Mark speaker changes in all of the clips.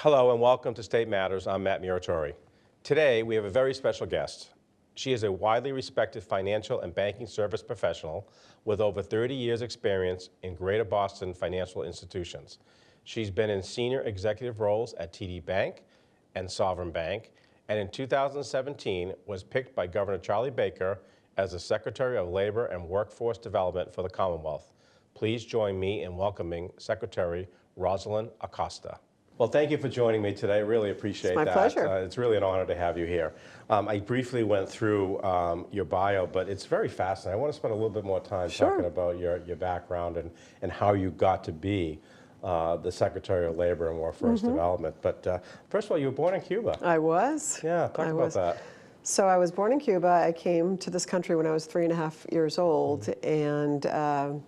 Speaker 1: Hello and welcome to State Matters. I'm Matt Muratore. Today we have a very special guest. She is a widely respected financial and banking service professional with over 30 years experience in Greater Boston financial institutions. She's been in senior executive roles at TD Bank and Sovereign Bank, and in 2017 was picked by Governor Charlie Baker as the Secretary of Labor and Workforce Development for the Commonwealth. Please join me in welcoming Secretary Rosalin Acosta. Well, thank you for joining me today. I really appreciate that.
Speaker 2: It's my pleasure.
Speaker 1: It's really an honor to have you here. I briefly went through your bio, but it's very fascinating. I want to spend a little bit more time talking about your background and how you got to be the Secretary of Labor and Workforce Development. But first of all, you were born in Cuba.
Speaker 2: I was.
Speaker 1: Yeah, talk about that.
Speaker 2: So I was born in Cuba. I came to this country when I was 3.5 years old, and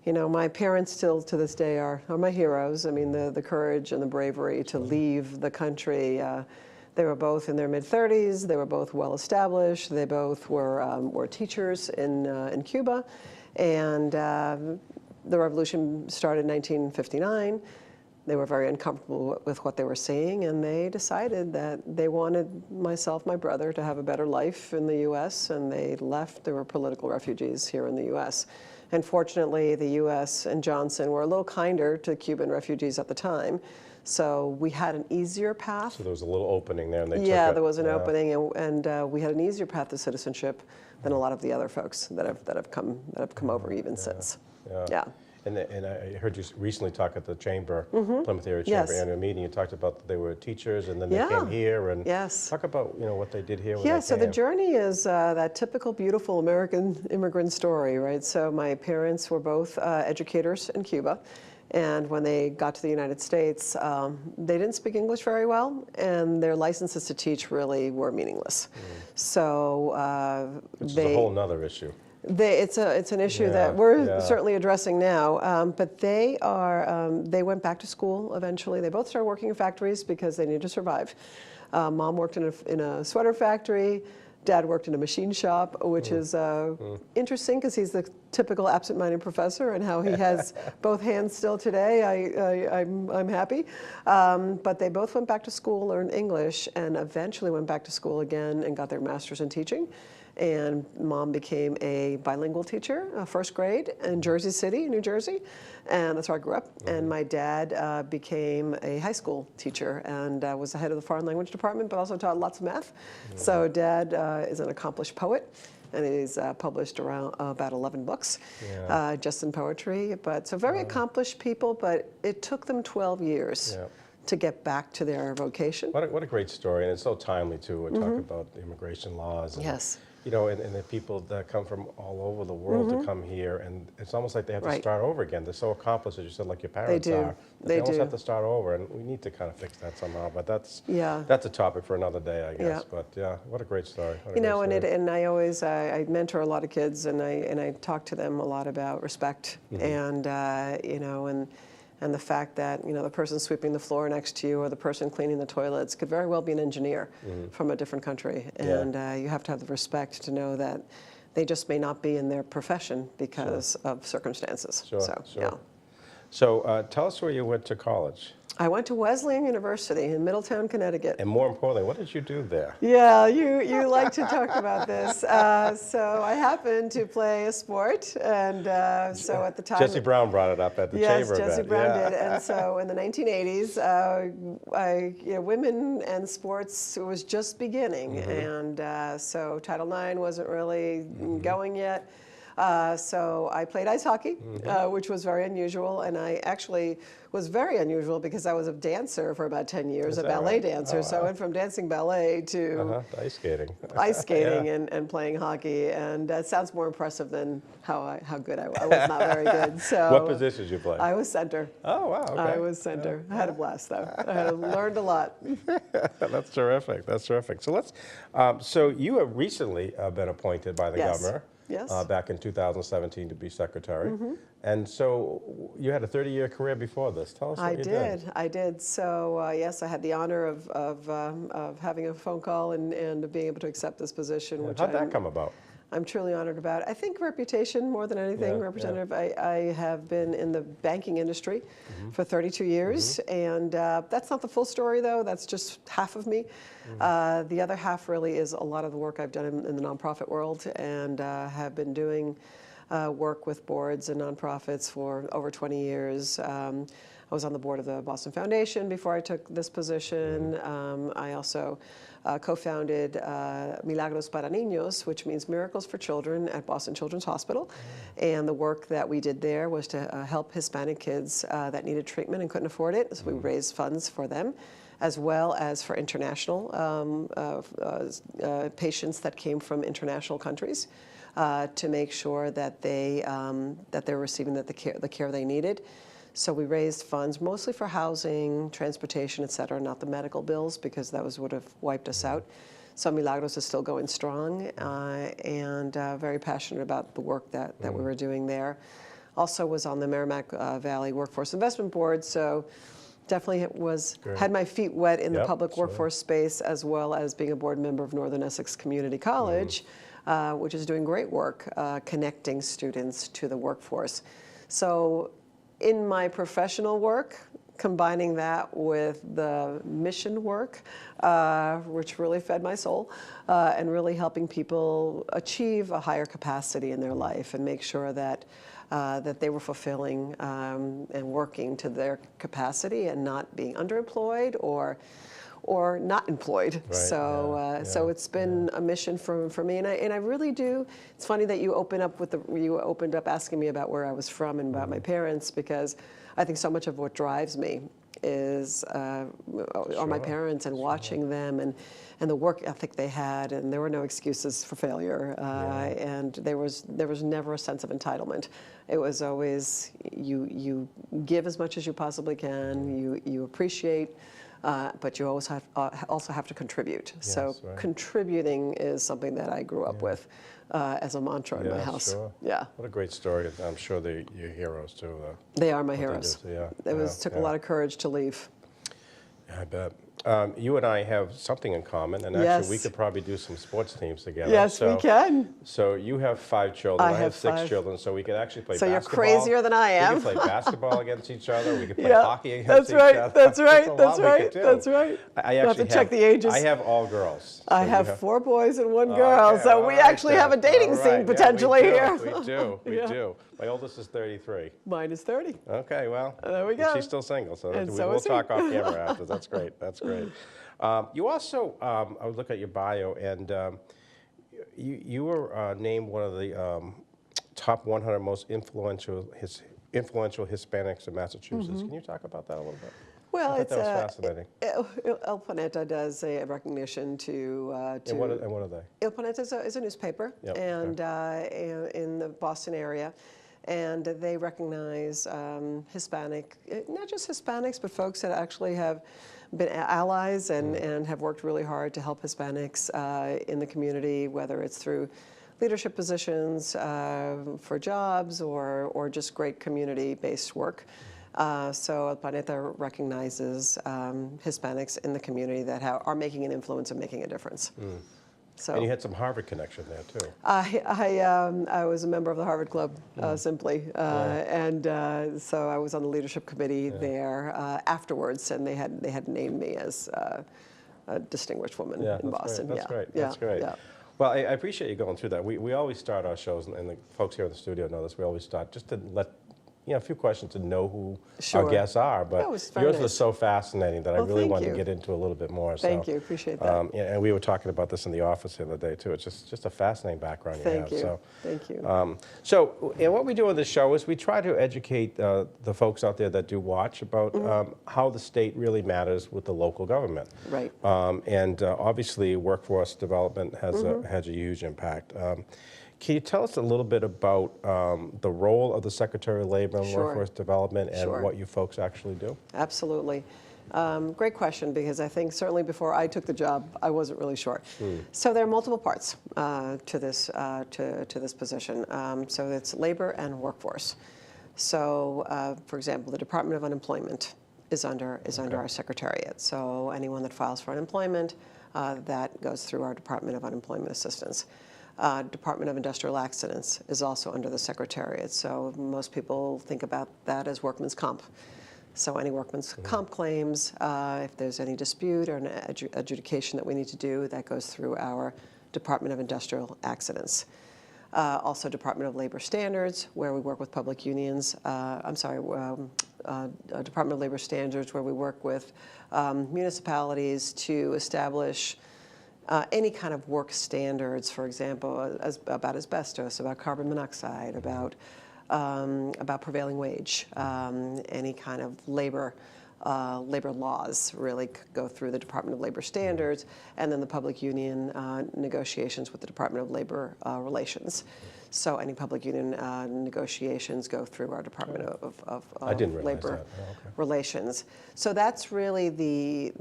Speaker 2: you know, my parents still to this day are my heroes. I mean, the courage and the bravery to leave the country. They were both in their mid-30s. They were both well established. They both were teachers in Cuba, and the revolution started in 1959. They were very uncomfortable with what they were seeing, and they decided that they wanted myself, my brother, to have a better life in the U.S., and they left. They were political refugees here in the U.S. And fortunately, the U.S. and Johnson were a little kinder to Cuban refugees at the time. So we had an easier path.
Speaker 1: So there was a little opening there, and they took it.
Speaker 2: Yeah, there was an opening, and we had an easier path to citizenship than a lot of the other folks that have come over even since. Yeah.
Speaker 1: And I heard you recently talk at the Chamber, Plymouth Area Chamber annual meeting. You talked about that they were teachers, and then they came here. And talk about what they did here. When they
Speaker 2: so
Speaker 1: came.
Speaker 2: the journey is that typical beautiful American immigrant story, right? So my parents were both educators in Cuba, and when they got to the United States, they didn't speak English very well, and their licenses to teach really were meaningless. So
Speaker 1: which is a whole nother issue.
Speaker 2: It's an issue that we're certainly addressing now, but they went back to school eventually. They both started working in factories because they needed to survive. Mom worked in a sweater factory. Dad worked in a machine shop, which is interesting because he's the typical absent-minded professor, and how he has both hands still today. I'm happy. But they both went back to school, learned English, and eventually went back to school again and got their master's in teaching. And Mom became a bilingual teacher, first grade, in Jersey City, New Jersey, and that's where I grew up. And my dad became a high school teacher and was the head of the foreign language department, but also taught lots of math. So Dad is an accomplished poet, and he's published around about 11 books, just in poetry. But so very accomplished people, but it took them 12 years. To get back to their vocation.
Speaker 1: What a great story, and it's so timely too. We talk about the immigration laws. And, you know, and the people that come from all over the world to come here, and it's almost like they have to start over again. They're so accomplished, as you said, like your parents are. They almost have to start over, and we need to kind of fix that somehow. But that's a topic for another day, I guess. But what a great story.
Speaker 2: And I always I mentor a lot of kids, and I talk to them a lot about respect, and and the fact that the person sweeping the floor next to you or the person cleaning the toilets could very well be an engineer from a different country, and you have to have the respect to know that they just may not be in their profession because of circumstances. So tell us where you went to college. I went to Wesleyan University in Middletown, Connecticut.
Speaker 1: And more importantly, what did you do there?
Speaker 2: Yeah, you like to talk about this. So I happened to play a sport, and so at the time...
Speaker 1: Jesse Brown brought it up at the Chamber event.
Speaker 2: Yes, Jesse Brown did. And so in the 1980s, women and sports was just beginning. And so Title IX wasn't really going yet. So I played ice hockey, which was very unusual, and I actually was very unusual because I was a dancer for about 10 years, a ballet dancer. So I went from dancing ballet to
Speaker 1: ice skating,
Speaker 2: and playing hockey, and that sounds more impressive than how good I was. I was not very good. So
Speaker 1: what positions you play?
Speaker 2: I was center.
Speaker 1: Oh wow! Okay.
Speaker 2: I was center. I had a blast though. I learned a lot.
Speaker 1: That's terrific. That's terrific. So let's. So you have recently been appointed by the governor.
Speaker 2: Yes.
Speaker 1: Back in 2017 to be secretary. And so you had a 30-year career before this. Tell us what you did.
Speaker 2: I did. So yes, I had the honor of having a phone call and being able to accept this position.
Speaker 1: How'd that come about?
Speaker 2: I'm truly honored about it. I think reputation more than anything, Representative. I have been in the banking industry for 32 years, and that's not the full story, though. That's just half of me. The other half really is a lot of the work I've done in the nonprofit world, and have been doing work with boards and nonprofits for over 20 years. I was on the board of the Boston Foundation before I took this position. I also co-founded Milagros para Niños, which means Miracles for Children at Boston Children's Hospital. And the work that we did there was to help Hispanic kids that needed treatment and couldn't afford it. So we raised funds for them, as well as for international patients that came from international countries, to make sure that they're receiving the care they needed. So we raised funds mostly for housing, transportation, et cetera, not the medical bills, because that would have wiped us out. So Milagros is still going strong, and very passionate about the work that we were doing there. Also was on the Merrimack Valley Workforce Investment Board, so definitely had my feet wet in the public workforce space, as well as being a board member of Northern Essex Community College, which is doing great work connecting students to the workforce. So in my professional work, combining that with the mission work, which really fed my soul, and really helping people achieve a higher capacity in their life and make sure that they were fulfilling and working to their capacity and not being underemployed or not employed. Right, so it's been a mission for me, and I really do. It's funny that you opened up asking me about where I was from and about my parents, because I think so much of what drives me are my parents, and watching them and the work ethic they had, and there were no excuses for failure, and there was never a sense of entitlement. It was always you give as much as you possibly can, you appreciate. But you always also have to contribute. Yes, so contributing is something that I grew up with as a mantra in my house. Sure. Yeah.
Speaker 1: What a great story. I'm sure they're your heroes too.
Speaker 2: They are my heroes. It took a lot of courage to leave.
Speaker 1: I bet. You and I have something in common, and actually we could probably do some sports teams together.
Speaker 2: Yes, we can.
Speaker 1: So you have 5 children, I have 6 children, so we could actually play basketball.
Speaker 2: So you're crazier than I am.
Speaker 1: We could play basketball against each other, we could play hockey against each other.
Speaker 2: That's right.
Speaker 1: I actually
Speaker 2: have to check the ages.
Speaker 1: I have all girls.
Speaker 2: So I have 4 boys and 1 girl, so we actually have a dating scene potentially here.
Speaker 1: We do. My oldest is 33.
Speaker 2: Mine is 30.
Speaker 1: Okay, well,
Speaker 2: there we go.
Speaker 1: She's still single, so we'll talk off camera after. That's great. You also, I would look at your bio, and you were named one of the top 100 most influential Hispanics in Massachusetts. Can you talk about that a little bit?
Speaker 2: Well,
Speaker 1: that was fascinating.
Speaker 2: El Planeta does a recognition to
Speaker 1: and what are they?
Speaker 2: El Planeta is a newspaper, and in the Boston area. And they recognize Hispanic, not just Hispanics, but folks that actually have been allies and have worked really hard to help Hispanics in the community, whether it's through leadership positions for jobs or just great community-based work. So El Planeta recognizes Hispanics in the community that are making an influence and making a difference. So,
Speaker 1: and you had some Harvard connection there too.
Speaker 2: I was a member of the Harvard Club, simply, and so I was on the leadership committee there afterwards, and they had named me as a distinguished woman in Boston.
Speaker 1: That's great. Yeah. Well, I appreciate you going through that. We always start our shows, and the folks here in the studio know this. We always start just to let a few questions to know who our guests are, but yours was so fascinating that I really wanted to get into a little bit more.
Speaker 2: Thank you, appreciate that.
Speaker 1: And we were talking about this in the office the other day too. It's just a fascinating background you have.
Speaker 2: Thank you.
Speaker 1: So what we do on this show is we try to educate the folks out there that do watch about how the state really matters with the local government.
Speaker 2: Right.
Speaker 1: And obviously workforce development has a huge impact. Can you tell us a little bit about the role of the Secretary of Labor and Workforce Development and what you folks actually do?
Speaker 2: Absolutely. Great question, because I think certainly before I took the job, I wasn't really sure. So there are multiple parts to this position. So it's labor and workforce. So, for example, the Department of Unemployment is under our Secretariat. So anyone that files for unemployment, that goes through our Department of Unemployment Assistance. Department of Industrial Accidents is also under the Secretariat. So most people think about that as workman's comp. So any workman's comp claims, if there's any dispute or an adjudication that we need to do, that goes through our Department of Industrial Accidents. Also Department of Labor Standards, where we work with public unions. Department of Labor Standards, where we work with municipalities to establish any kind of work standards, for example, about asbestos, about carbon monoxide, about prevailing wage, any kind of labor laws really go through the Department of Labor Standards, and then the public union negotiations with the Department of Labor Relations. So any public union negotiations go through our Department of Labor Relations. So that's really the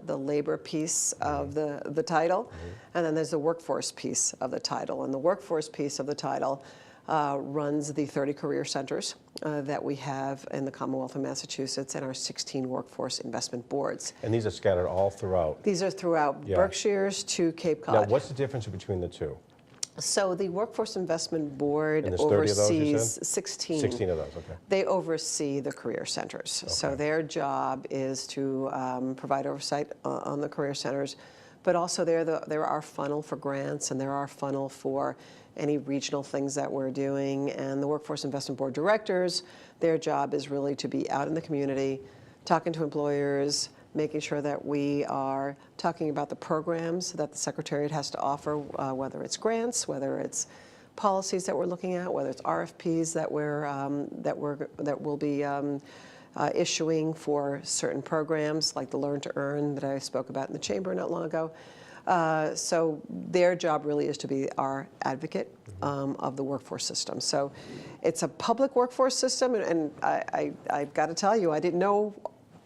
Speaker 2: labor piece of the title, and then there's the workforce piece of the title. And the workforce piece of the title runs the 30 career centers that we have in the Commonwealth of Massachusetts and our 16 workforce investment boards.
Speaker 1: And these are scattered all throughout?
Speaker 2: These are throughout Berkshires to Cape Cod.
Speaker 1: Now, what's the difference between the two?
Speaker 2: So the Workforce Investment Board
Speaker 1: oversees
Speaker 2: 16.
Speaker 1: 16 of those, okay.
Speaker 2: They oversee the career centers. Okay. So their job is to provide oversight on the career centers, but also they're our funnel for grants, and they're our funnel for any regional things that we're doing. And the Workforce Investment Board directors, their job is really to be out in the community, talking to employers, making sure that we are talking about the programs that the Secretariat has to offer, whether it's grants, whether it's policies that we're looking at, whether it's RFPs that we'll be issuing for certain programs like the Learn to Earn that I spoke about in the chamber not long ago. So their job really is to be our advocate of the workforce system. So it's a public workforce system, and I've got to tell you, I didn't know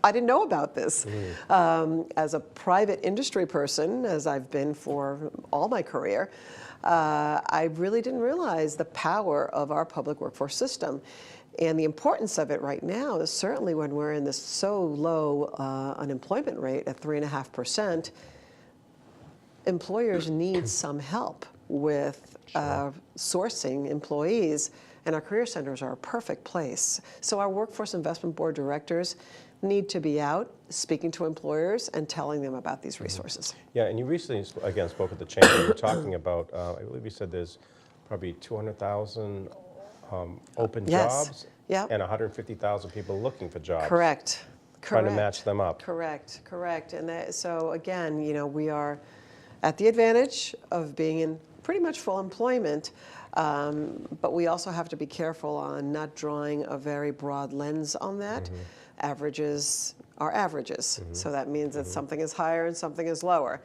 Speaker 2: about this. As a private industry person, as I've been for all my career, I really didn't realize the power of our public workforce system. And the importance of it right now is certainly when we're in this so low unemployment rate at 3.5%, employers need some help with sourcing employees, and our career centers are a perfect place. So our Workforce Investment Board directors need to be out speaking to employers and telling them about these resources.
Speaker 1: Yeah, and you recently, again, spoke at the chamber. You were talking about, I believe you said there's probably 200,000 open jobs and 150,000 people looking for jobs.
Speaker 2: Correct.
Speaker 1: Trying to match them up.
Speaker 2: Correct. And so again, we are at the advantage of being in pretty much full employment, but we also have to be careful on not drawing a very broad lens on that. Averages are averages. So that means that something is higher and something is lower.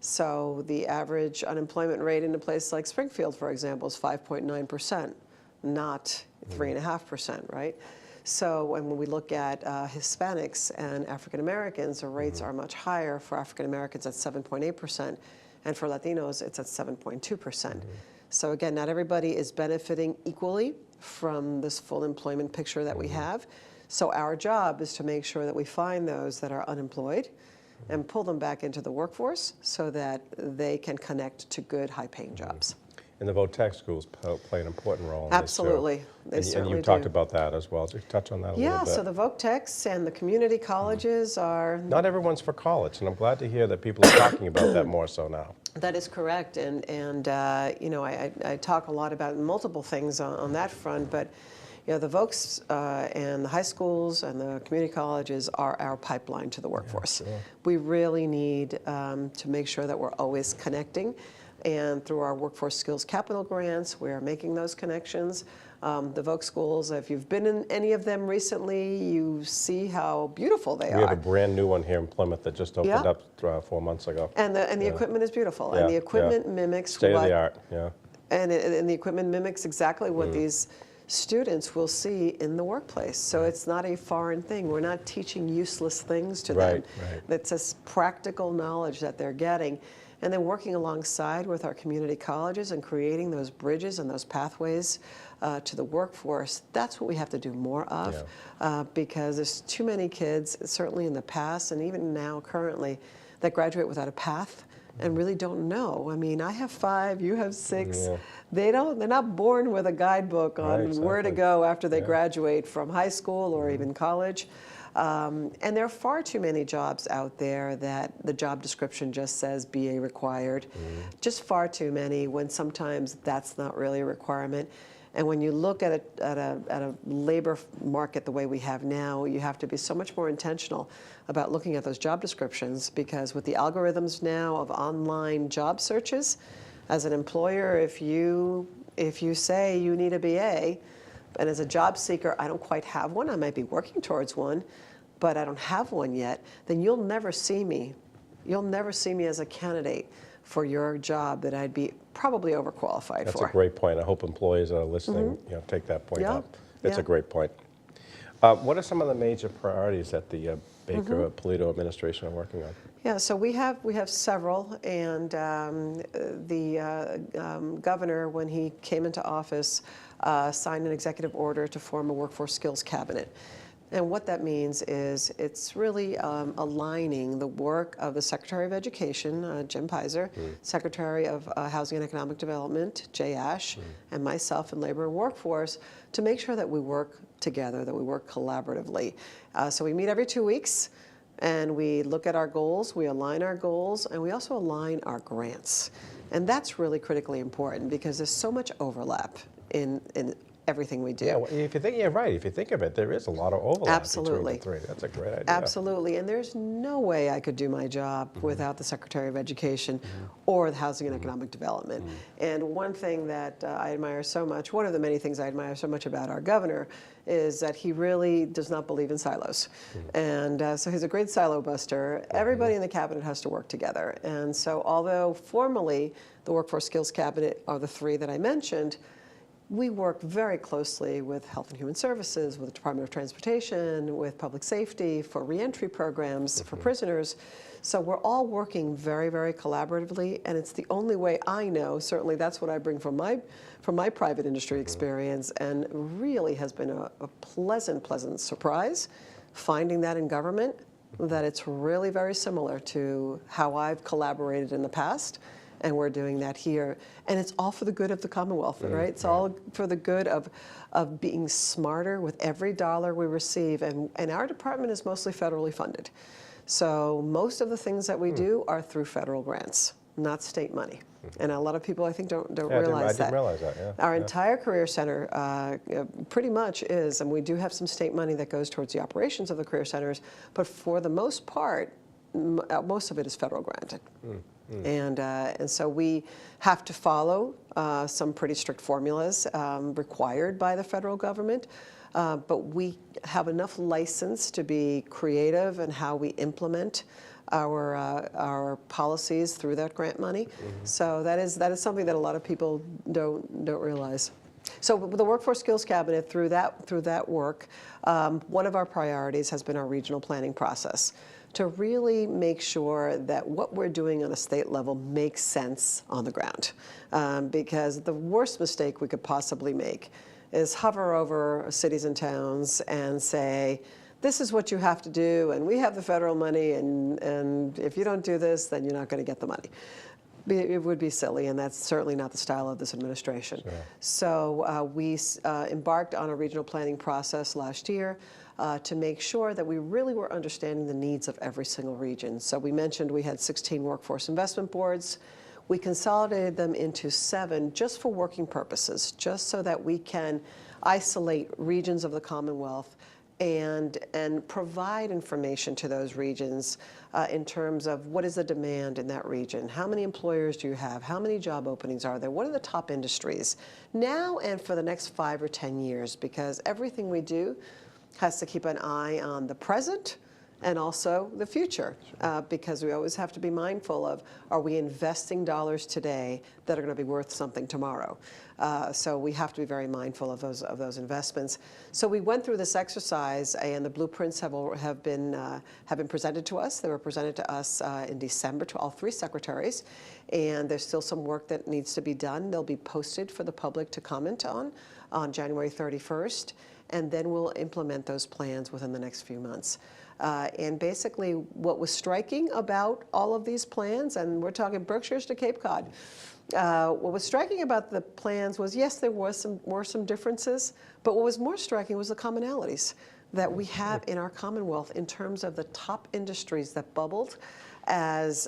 Speaker 2: So the average unemployment rate in a place like Springfield, for example, is 5.9%, not 3.5%, right? So when we look at Hispanics and African Americans, the rates are much higher. For African Americans, at 7.8%, and for Latinos, it's at 7.2%. So again, not everybody is benefiting equally from this full employment picture that we have. So our job is to make sure that we find those that are unemployed and pull them back into the workforce so that they can connect to good, high-paying jobs.
Speaker 1: And the vote tax schools play an important role in
Speaker 2: Absolutely.
Speaker 1: this, too. And you talked about that as well. Just touch on that a little bit.
Speaker 2: Yeah, so the vote techs and the community colleges are...
Speaker 1: Not everyone's for college, and I'm glad to hear that people are talking about that more so now.
Speaker 2: That is correct, and I talk a lot about multiple things on that front, but the Vokes and the high schools and the community colleges are our pipeline to the workforce. Yeah, sure. We really need to make sure that we're always connecting, and through our Workforce Skills Capital grants, we're making those connections. The Voc schools, if you've been in any of them recently, you see how beautiful they are.
Speaker 1: We have a brand new one here in Plymouth that just opened up 4 months ago.
Speaker 2: And the equipment is beautiful, and the equipment mimics
Speaker 1: state of the art.
Speaker 2: And the equipment mimics exactly what these students will see in the workplace. So it's not a foreign thing. We're not teaching useless things to them. It's just practical knowledge that they're getting. And then working alongside with our community colleges and creating those bridges and those pathways to the workforce, that's what we have to do more of, because there's too many kids, certainly in the past and even now currently, that graduate without a path and really don't know. I mean, I have 5, you have 6.
Speaker 1: Yeah.
Speaker 2: They're not born with a guidebook on
Speaker 1: Right,
Speaker 2: where to
Speaker 1: exactly.
Speaker 2: go after they
Speaker 1: Yeah.
Speaker 2: graduate from high school or even college. And there are far too many jobs out there that the job description just says BA required. Just far too many, when sometimes that's not really a requirement. And when you look at a labor market the way we have now, you have to be so much more intentional about looking at those job descriptions, because with the algorithms now of online job searches, as an employer, if you say you need a BA, and as a job seeker, I don't quite have one, I might be working towards one, but I don't have one yet, then you'll never see me. You'll never see me as a candidate for your job that I'd be probably overqualified
Speaker 1: That's
Speaker 2: for.
Speaker 1: a great point. I hope employees that are listening, take that point
Speaker 2: Yeah,
Speaker 1: up. It's
Speaker 2: yeah.
Speaker 1: a great point. What are some of the major priorities that the Baker-Polito administration are working on?
Speaker 2: Yeah, so we have several, and the governor, when he came into office, signed an executive order to form a workforce skills cabinet. And what that means is it's really aligning the work of the Secretary of Education, Jim Pizer, Secretary of Housing and Economic Development, Jay Ash, and myself in Labor and Workforce to make sure that we work together, that we work collaboratively. So we meet every 2 weeks, and we look at our goals, we align our goals, and we also align our grants. And that's really critically important, because there's so much overlap in everything we do.
Speaker 1: Yeah, well, if you think, you're right. If you think of it, there is a lot of overlap
Speaker 2: Absolutely.
Speaker 1: between the three. That's a great idea.
Speaker 2: Absolutely, and there's no way I could do my job without the Secretary of Education or the Housing and Economic Development. And one thing that I admire so much, one of the many things I admire so much about our governor, is that he really does not believe in silos. And so he's a great silo buster. Everybody in the cabinet has to work together. And so although formally the Workforce Skills Cabinet are the 3 that I mentioned, we work very closely with Health and Human Services, with the Department of Transportation, with Public Safety, for reentry programs, for prisoners. So we're all working very, very collaboratively, and it's the only way I know. Certainly that's what I bring from my private industry experience, and really has been a pleasant surprise finding that in government, that it's really very similar to how I've collaborated in the past. And we're doing that here. And it's all for the good of the Commonwealth, right? It's all for the good of being smarter with every dollar we receive. And our department is mostly federally funded. So most of the things that we do are through federal grants, not state money. And a lot of people, I think, don't realize that.
Speaker 1: I didn't realize that, yeah.
Speaker 2: Our entire Career Center pretty much is, and we do have some state money that goes towards the operations of the Career Centers, but for the most part, most of it is federal granted. And so we have to follow some pretty strict formulas required by the federal government, but we have enough license to be creative in how we implement our policies through that grant money. So that is something that a lot of people don't realize. So with the Workforce Skills Cabinet, through that work, one of our priorities has been our regional planning process, to really make sure that what we're doing on a state level makes sense on the ground. Because the worst mistake we could possibly make is hover over cities and towns and say, this is what you have to do, and we have the federal money, and if you don't do this, then you're not going to get the money. It would be silly, and that's certainly not the style of this administration. Sure. So we embarked on a regional planning process last year to make sure that we really were understanding the needs of every single region. So we mentioned we had 16 workforce investment boards. We consolidated them into 7 just for working purposes, just so that we can isolate regions of the Commonwealth and provide information to those regions in terms of what is the demand in that region, how many employers do you have, how many job openings are there, what are the top industries now and for the next 5 or 10 years, because everything we do has to keep an eye on the present and also the future, because we always have to be mindful of, are we investing dollars today that are going to be worth something tomorrow? So we have to be very mindful of those investments. So we went through this exercise, and the blueprints have been presented to us. They were presented to us in December to all 3 secretaries, and there's still some work that needs to be done. They'll be posted for the public to comment on January 31st, and then we'll implement those plans within the next few months. And basically what was striking about all of these plans, and we're talking Berkshires to Cape Cod, what was striking about the plans was, yes, there were some differences, but what was more striking was the commonalities that we have in our Commonwealth in terms of the top industries that bubbled as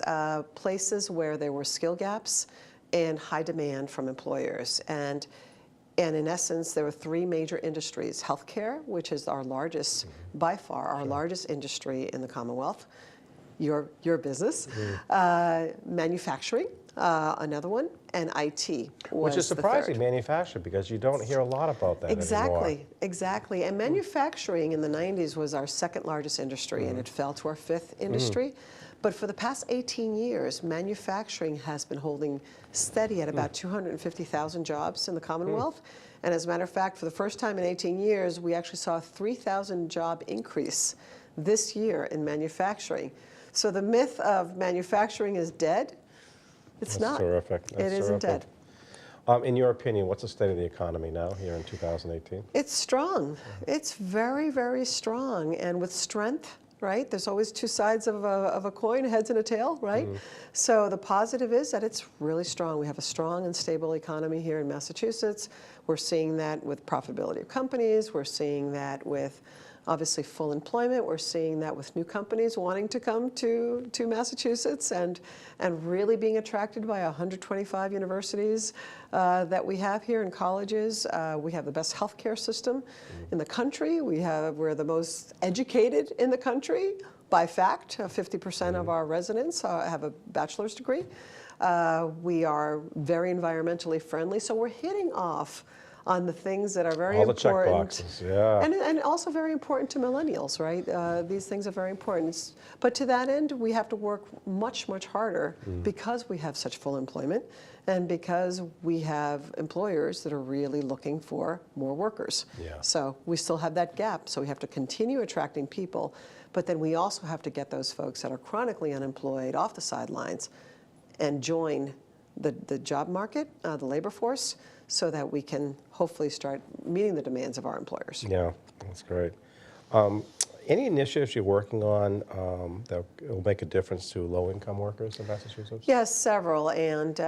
Speaker 2: places where there were skill gaps and high demand from employers. And in essence, there were three major industries: healthcare, which is our largest, by far, our largest industry in the Commonwealth, your business, manufacturing, another one, and IT was
Speaker 1: Which is surprising,
Speaker 2: the third.
Speaker 1: manufacturing, because you don't hear a lot about that anymore.
Speaker 2: Exactly. And manufacturing in the 90s was our second largest industry, and it fell to our fifth industry. But for the past 18 years, manufacturing has been holding steady at about 250,000 jobs in the Commonwealth. And as a matter of fact, for the first time in 18 years, we actually saw a 3,000 job increase this year in manufacturing. So the myth of manufacturing is dead. It's not.
Speaker 1: Terrific. That's
Speaker 2: it isn't
Speaker 1: terrific.
Speaker 2: dead.
Speaker 1: In your opinion, what's the state of the economy now here in 2018?
Speaker 2: It's strong. It's very, very strong. And with strength, right? There's always two sides of a coin, heads and a tail, right? So the positive is that it's really strong. We have a strong and stable economy here in Massachusetts. We're seeing that with profitability of companies. We're seeing that with obviously full employment. We're seeing that with new companies wanting to come to Massachusetts and really being attracted by 125 universities that we have here in colleges. We have the best healthcare system in the country. We're the most educated in the country by fact. 50% of our residents have a bachelor's degree. We are very environmentally friendly, so we're hitting off on the things that are very important.
Speaker 1: All the check boxes, yeah.
Speaker 2: And also very important to millennials, right? These things are very important. But to that end, we have to work much, much harder because we have such full employment and because we have employers that are really looking for more workers.
Speaker 1: Yeah.
Speaker 2: So we still have that gap. So we have to continue attracting people, but then we also have to get those folks that are chronically unemployed off the sidelines and join the job market, the labor force, so that we can hopefully start meeting the demands of our employers.
Speaker 1: Yeah, that's great. Any initiatives you're working on that will make a difference to low-income workers in Massachusetts?
Speaker 2: Yes, several, and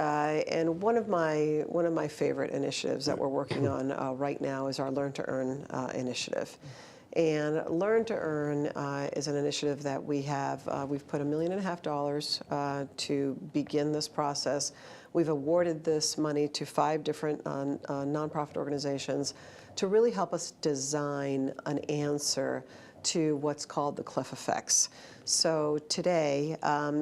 Speaker 2: one of my favorite initiatives that we're working on right now is our Learn to Earn initiative. And Learn to Earn is an initiative that we have. We've put $1.5 million to begin this process. We've awarded this money to 5 different nonprofit organizations to really help us design an answer to what's called the cliff effects. So today,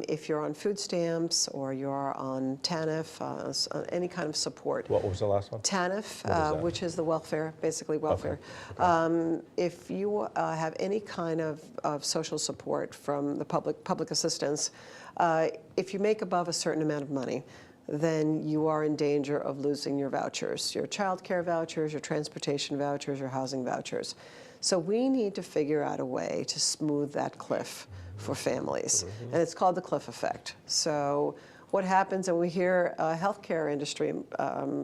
Speaker 2: if you're on food stamps or you're on TANF, any kind of support.
Speaker 1: What was the last one?
Speaker 2: TANF, which is the welfare, basically welfare. Okay. If you have any kind of social support from the public assistance, if you make above a certain amount of money, then you are in danger of losing your vouchers, your child care vouchers, your transportation vouchers, your housing vouchers. So we need to figure out a way to smooth that cliff for families. And it's called the cliff effect. So what happens, and we hear healthcare industry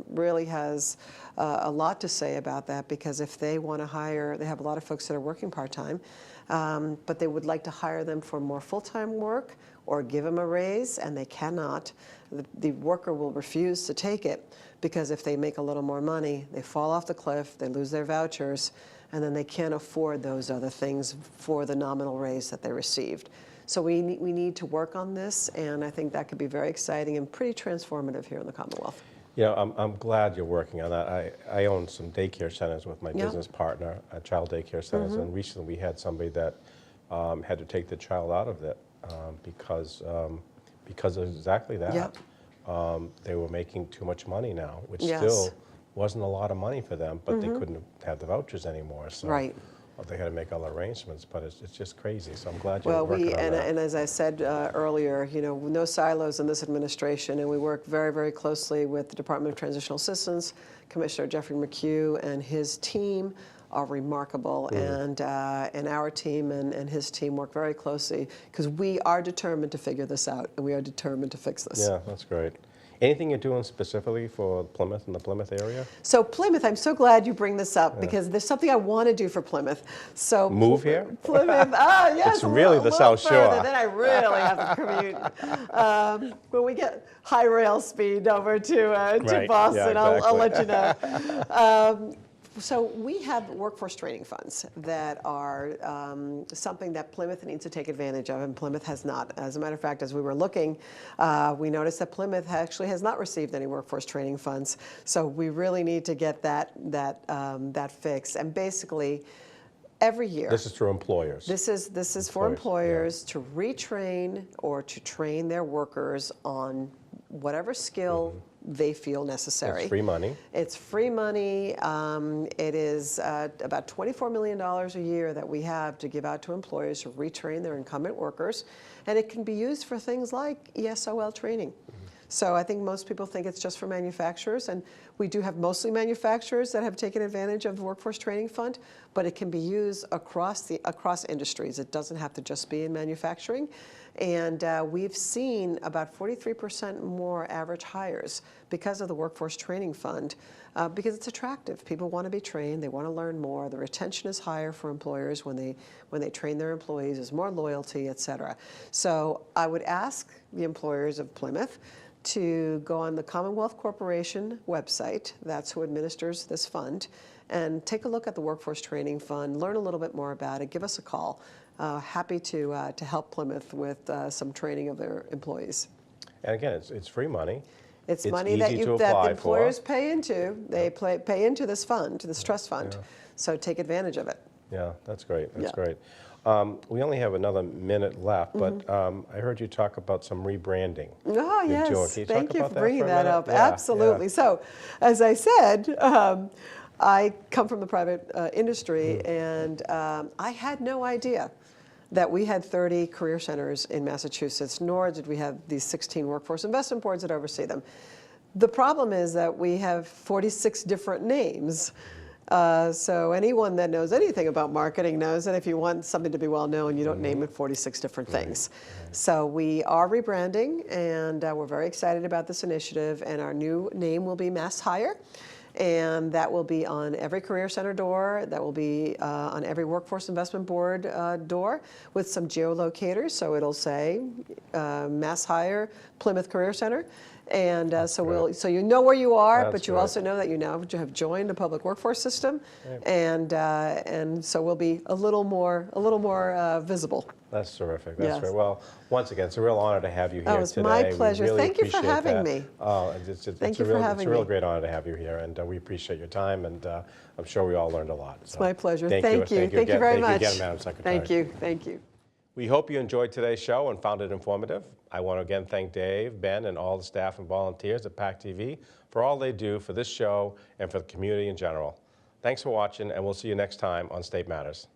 Speaker 2: really has a lot to say about that, because if they want to hire, they have a lot of folks that are working part-time, but they would like to hire them for more full-time work or give them a raise, and they cannot. The worker will refuse to take it, because if they make a little more money, they fall off the cliff, they lose their vouchers, and then they can't afford those other things for the nominal raise that they received. So we need to work on this, and I think that could be very exciting and pretty transformative here in the Commonwealth.
Speaker 1: Yeah, I'm glad you're working on that. I own some daycare centers with my business partner, child daycare centers, and recently we had somebody that had to take the child out of it because of exactly that.
Speaker 2: Yeah.
Speaker 1: They were making too much money now, which still wasn't a lot of money for them, but they couldn't have the vouchers anymore. So they had to make other arrangements, but it's just crazy. So I'm glad you're working on that.
Speaker 2: And as I said earlier, you know, no silos in this administration, and we work very, very closely with the Department of Transitional Assistance. Commissioner Jeffrey McHugh and his team are remarkable, and our team and his team work very closely, because we are determined to figure this out, and we are determined to fix this.
Speaker 1: Yeah, that's great. Anything you're doing specifically for Plymouth and the Plymouth area?
Speaker 2: So Plymouth, I'm so glad you bring this up because there's something I want to do for Plymouth. So
Speaker 1: Move here?
Speaker 2: Plymouth, yes.
Speaker 1: It's really the South
Speaker 2: further,
Speaker 1: Shore.
Speaker 2: then I really have to commute. When we get high rail speed over to
Speaker 1: Right,
Speaker 2: Boston,
Speaker 1: yeah,
Speaker 2: I'll let you know. So we have workforce training funds that are something that Plymouth needs to take advantage of, and Plymouth has not. As a matter of fact, as we were looking, we noticed that Plymouth actually has not received any workforce training funds. So we really need to get that fixed. And basically, every year.
Speaker 1: This is through employers.
Speaker 2: This is for employers to retrain or to train their workers on whatever skill they feel necessary.
Speaker 1: It's free money.
Speaker 2: It's free money. It is about $24 million a year that we have to give out to employers to retrain their incumbent workers, and it can be used for things like ESOL training. So I think most people think it's just for manufacturers, and we do have mostly manufacturers that have taken advantage of the Workforce Training Fund, but it can be used across industries. It doesn't have to just be in manufacturing. And we've seen about 43% more average hires because of the Workforce Training Fund, because it's attractive. People want to be trained. They want to learn more. The retention is higher for employers when they train their employees. There's more loyalty, et cetera. So I would ask the employers of Plymouth to go on the Commonwealth Corporation website, that's who administers this fund, and take a look at the Workforce Training Fund, learn a little bit more about it, give us a call. Happy to help Plymouth with some training of their employees.
Speaker 1: And again, it's free money.
Speaker 2: It's money that the employers pay into. They pay into this fund, this trust fund. So take advantage of it.
Speaker 1: Yeah, that's great. That's great. We only have another minute left, but I heard you talk about some rebranding.
Speaker 2: Oh, yes. Thank you for bringing that up.
Speaker 1: Yeah,
Speaker 2: absolutely.
Speaker 1: yeah.
Speaker 2: So, as I said, I come from the private industry, and I had no idea that we had 30 career centers in Massachusetts, nor did we have these 16 workforce investment boards that oversee them. The problem is that we have 46 different names. So anyone that knows anything about marketing knows that if you want something to be well known, you don't name it 46 different things. So we are rebranding, and we're very excited about this initiative, and our new name will be Mass Hire. And that will be on every Career Center door. That will be on every Workforce Investment Board door with some geolocators. So it'll say Mass Hire, Plymouth Career Center. And so you know where you are, but you also know that you now have joined the public workforce system, and so we'll be a little more visible.
Speaker 1: That's terrific. That's great. Well, once again, it's a real honor to have you here today.
Speaker 2: Oh, it's my pleasure.
Speaker 1: We really
Speaker 2: Thank you for having me.
Speaker 1: Oh,
Speaker 2: Thank you for having me.
Speaker 1: It's a real great honor to have you here, and we appreciate your time, and I'm sure we all learned a lot.
Speaker 2: It's my pleasure.
Speaker 1: Thank you.
Speaker 2: Thank you very much.
Speaker 1: Thank you again, Madam Secretary.
Speaker 2: Thank you. Thank you.
Speaker 1: We hope you enjoyed today's show and found it informative. I want to again thank Dave, Ben, and all the staff and volunteers at PAC TV for all they do for this show and for the community in general. Thanks for watching, and we'll see you next time on State Matters.